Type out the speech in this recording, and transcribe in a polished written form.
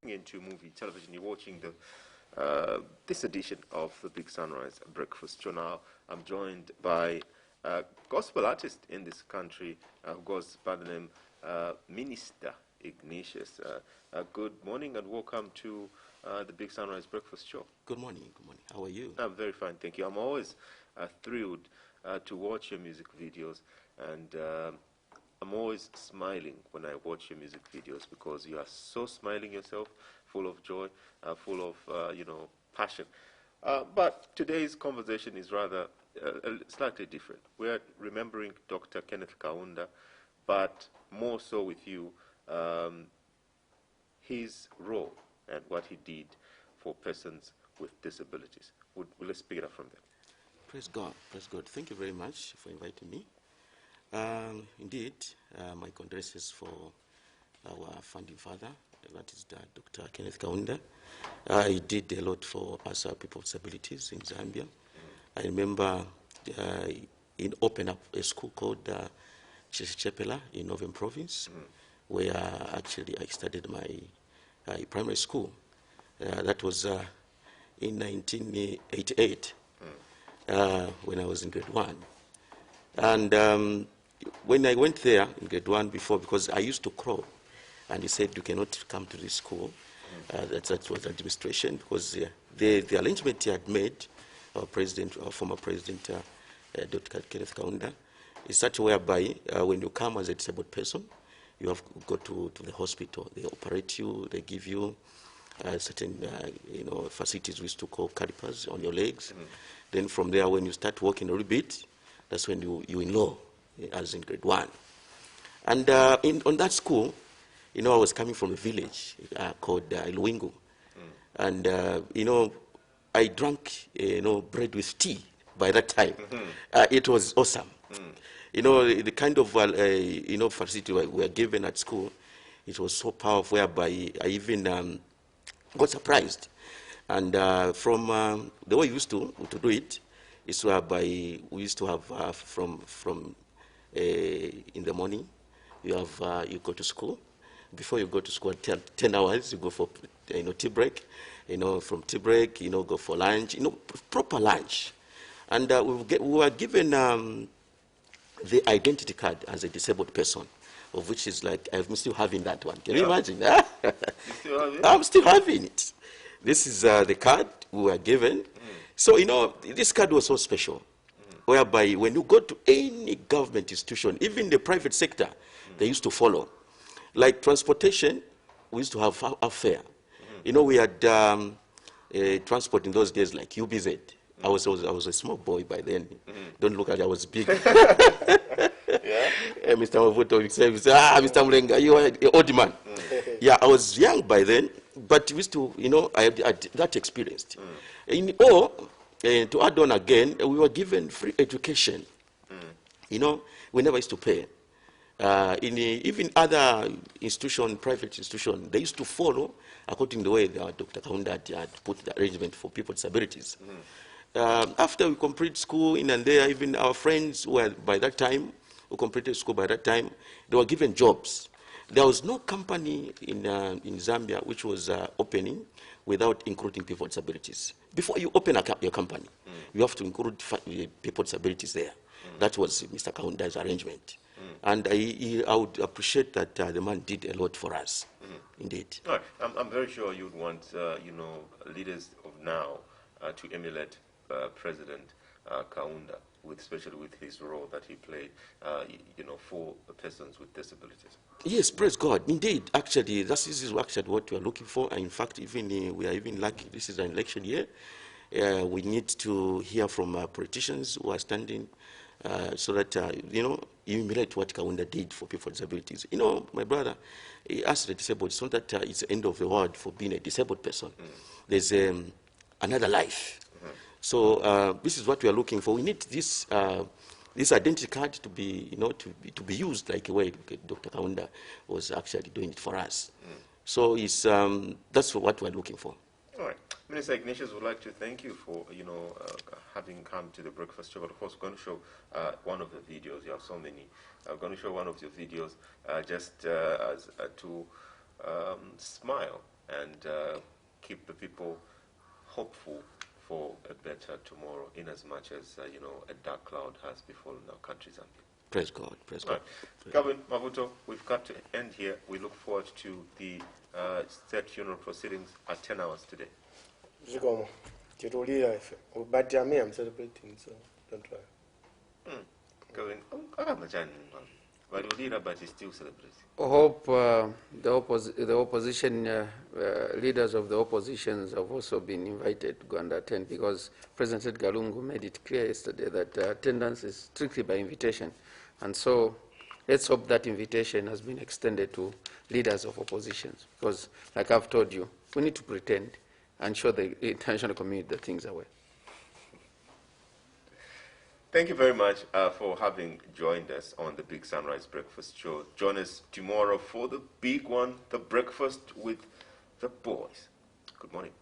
Into movie, television, you're watching this edition of the Big Sunrise Breakfast Show. Now, I'm joined by a gospel artist in this country who goes by the name Minister Ignatius. Good morning and welcome to the Big Sunrise Breakfast Show. Good morning. Good morning. How are you? I'm very fine, thank you. I'm always thrilled to watch your music videos, and I'm always smiling when I watch your music videos because you are so smiling yourself, full of joy, full of passion. But today's conversation is rather slightly different. We're remembering Dr. Kenneth Kaunda, but more so with you, his role and what he did for persons with disabilities. Let's pick it up from there. Praise God. Praise God. Thank you very much for inviting me. Indeed, my condolences for our founding father, that is Dr. Kenneth Kaunda. He did a lot for us, people with disabilities in Zambia. I remember he opened up a school called Chepela in Northern Province, where actually I started my primary school. That was in 1988, when I was in grade 1. And when I went there in grade 1 before, because I used to crawl, and he said, you cannot come to this school. That was administration, because the arrangement he had made, our former president, Dr. Kenneth Kaunda, is such a whereby when you come as a disabled person, you have to go to the hospital. They operate you, they give you certain facilities we used to call calipers on your legs. Then from there, when you start walking a little bit, that's when you enroll as in grade 1. And on that school, I was coming from a village called Iluwingu. And, I drank, bread with tea by that time. It was awesome. The kind of, facility we were given at school, it was so powerful, whereby I even got surprised. And from the way we used to do it, is whereby we used to have from in the morning, you go to school. Before you go to school, 10 hours, you go for tea break. From tea break, go for lunch. Proper lunch. And we were given the identity card as a disabled person, of which is like, I'm still having that one. Can you imagine? You still have it? I'm still having it. This is the card we were given. So, this card was so special, whereby when you go to any government institution, even the private sector, they used to follow. Like transportation, we used to have fare. We had transport in those days like UBZ. I was a small boy by then. Don't look at it, I was big. Mr. Mavuto, Mr. Mlenga, you are an old man. Yeah, I was young by then, but we used to, I had that experience. To add on again, we were given free education. We never used to pay. Even other institution, private institution, they used to follow according to the way Dr. Kaunda had put the arrangement for people with disabilities. After we complete school in and there, even our friends who completed school by that time, they were given jobs. There was no company in Zambia which was opening without including people with disabilities. Before you open your company, you have to include people with disabilities there. That was Mr. Kaunda's arrangement. And I would appreciate that the man did a lot for us, indeed. All right. I'm very sure you'd want, leaders of now to emulate President Kaunda, especially with his role that he played, for persons with disabilities. Yes, praise God. Indeed, actually, this is actually what we are looking for. And in fact, we are even lucky. This is an election year. We need to hear from politicians who are standing so that, you emulate what Kaunda did for people with disabilities. My brother, as a disabled, it's not that it's the end of the world for being a disabled person. There's another life. So this is what we are looking for. We need this identity card to be, to be used like a way Dr. Kaunda was actually doing it for us. So that's what we're looking for. All right. Minister Ignatius would like to thank you for, having come to the breakfast show. But of course, we're going to show one of the videos. You have so many. I'm going to show one of your videos just to smile and keep the people hopeful for a better tomorrow, in as much as, a dark cloud has befallen our country, Zambia. Praise God. Praise God. Right. Calvin Mavuto, we've got to end here. We look forward to the state funeral proceedings at 10 hours today. Zikomo. But I'm celebrating, so don't try. Calvin, but he's still celebrating. I hope the opposition leaders of the oppositions have also been invited to go and attend, because President Galungu made it clear yesterday that attendance is strictly by invitation. And so let's hope that invitation has been extended to leaders of oppositions, because, like I've told you, we need to pretend and show the international community that things are well. Thank you very much for having joined us on the Big Sunrise Breakfast Show. Join us tomorrow for the big one, the breakfast with the boys. Good morning.